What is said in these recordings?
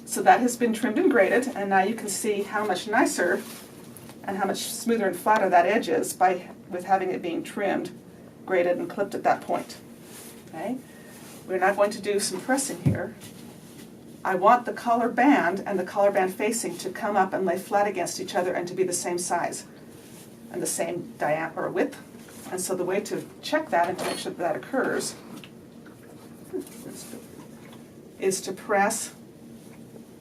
So that has been trimmed and graded, and now you can see how much nicer and how much smoother and flatter that edge is with having it being trimmed, graded, and clipped at that point. Okay? We're now going to do some pressing here. I want the collar band and the collar band facing to come up and lay flat against each other and to be the same size and the same diameter or width. And so the way to check that and to make sure that occurs is to press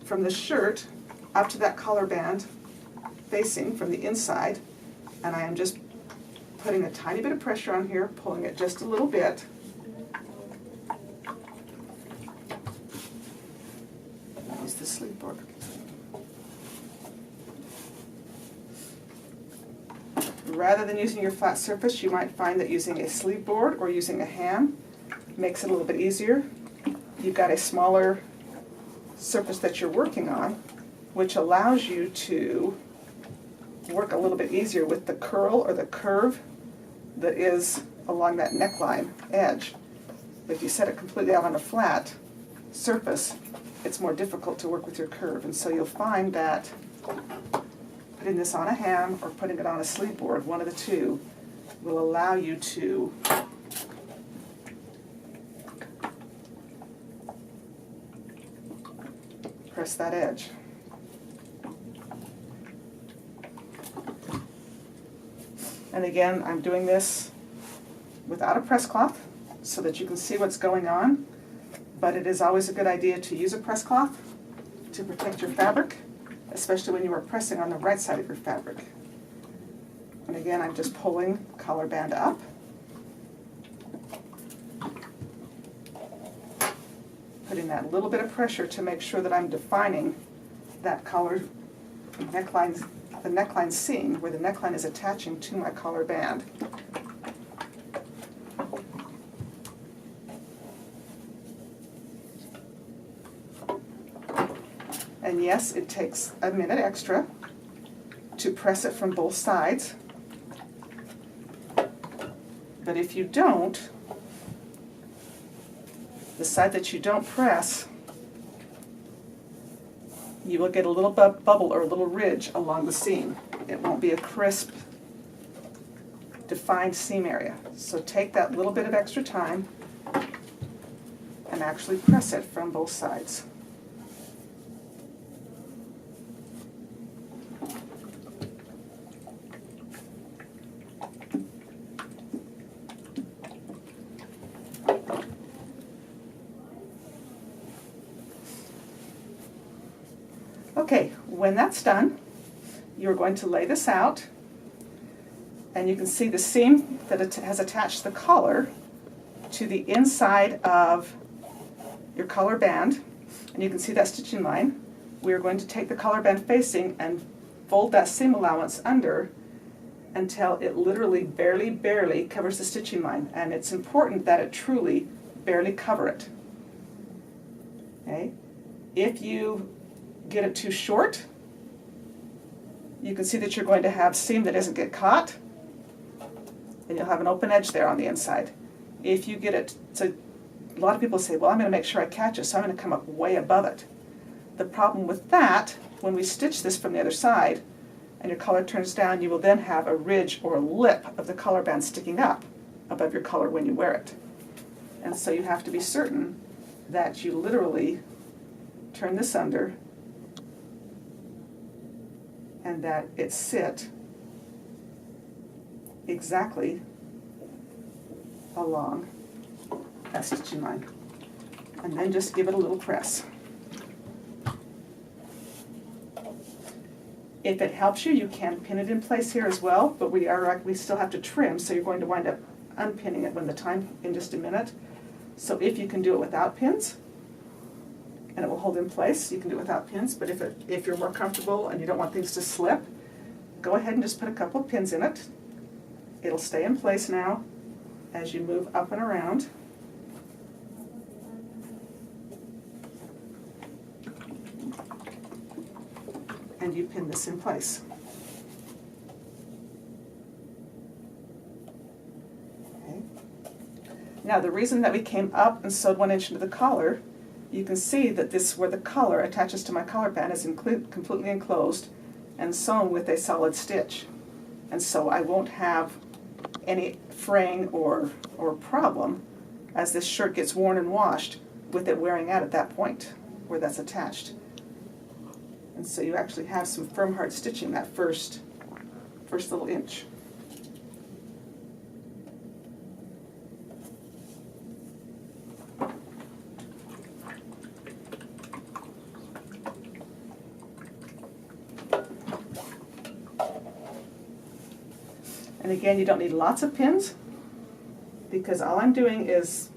from the shirt up to that collar band facing from the inside, and I am just putting a tiny bit of pressure on here, pulling it just a little bit. Use the sleeve board. Rather than using your flat surface, you might find that using a sleeve board or using a ham makes it a little bit easier. You've got a smaller surface that you're working on, which allows you to work a little bit easier with the curl or the curve that is along that neckline edge. If you set it completely out on a flat surface, it's more difficult to work with your curve, and so you'll find that putting this on a ham or putting it on a sleeve board, one of the two, will allow you to press that edge. And again, I'm doing this without a press cloth so that you can see what's going on, but it is always a good idea to use a press cloth to protect your fabric, especially when you are pressing on the right side of your fabric. And again, I'm just pulling collar band up. Putting that little bit of pressure to make sure that I'm defining that collar neckline, the neckline seam where the neckline is attaching to my collar band. And yes, it takes a minute extra to press it from both sides. But if you don't, the side that you don't press, you will get a little bubble or a little ridge along the seam. It won't be a crisp, defined seam area. So take that little bit of extra time and actually press it from both sides. Okay, when that's done, you're going to lay this out, and you can see the seam that it has attached the collar to the inside of your collar band, and you can see that stitching line. We're going to take the collar band facing and fold that seam allowance under until it literally barely covers the stitching line, and it's important that it truly barely cover it. Okay? If you get it too short, you can see that you're going to have seam that doesn't get caught, and you'll have an open edge there on the inside. If you get it, so a lot of people say, well, I'm going to make sure I catch it, so I'm going to come up way above it. The problem with that, when we stitch this from the other side and your collar turns down, you will then have a ridge or a lip of the collar band sticking up above your collar when you wear it. And so you have to be certain that you literally turn this under and that it sit exactly along that stitching line. And then just give it a little press. If it helps you, you can pin it in place here as well, but we still have to trim, so you're going to wind up unpinning it when the time in just a minute. So if you can do it without pins, and it will hold in place, you can do it without pins, but if you're more comfortable and you don't want things to slip, go ahead and just put a couple of pins in it. It'll stay in place now as you move up and around. And you pin this in place. Okay. Now the reason that we came up and sewed 1 inch into the collar you can see that this, where the collar attaches to my collar band, is completely enclosed and sewn with a solid stitch. And so I won't have any fraying or problem as this shirt gets worn and washed with it wearing out at that point where that's attached. And so you actually have some firm hard stitching that first little inch. And again, you don't need lots of pins, because all I'm doing is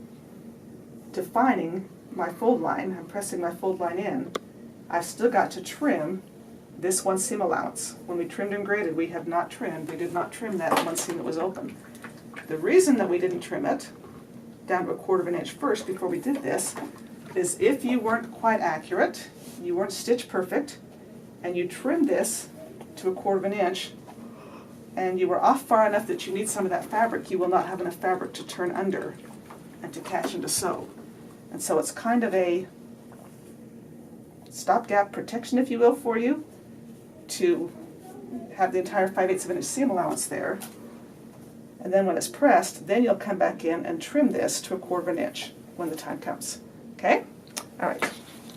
defining my fold line. I'm pressing my fold line in. I've still got to trim this one seam allowance. When we trimmed and graded, we did not trim that one seam that was open. The reason that we didn't trim it down to 1/4 of an inch first before we did this is if you weren't quite accurate, you weren't stitch perfect, and you trimmed this to 1/4 of an inch, and you were off far enough that you need some of that fabric, you will not have enough fabric to turn under and to catch and to sew. And so it's kind of a stopgap protection, if you will, for you to have the entire 5/8 of an inch seam allowance there. And then when it's pressed, then you'll come back in and trim this to 1/4 of an inch when the time comes. Okay? All right.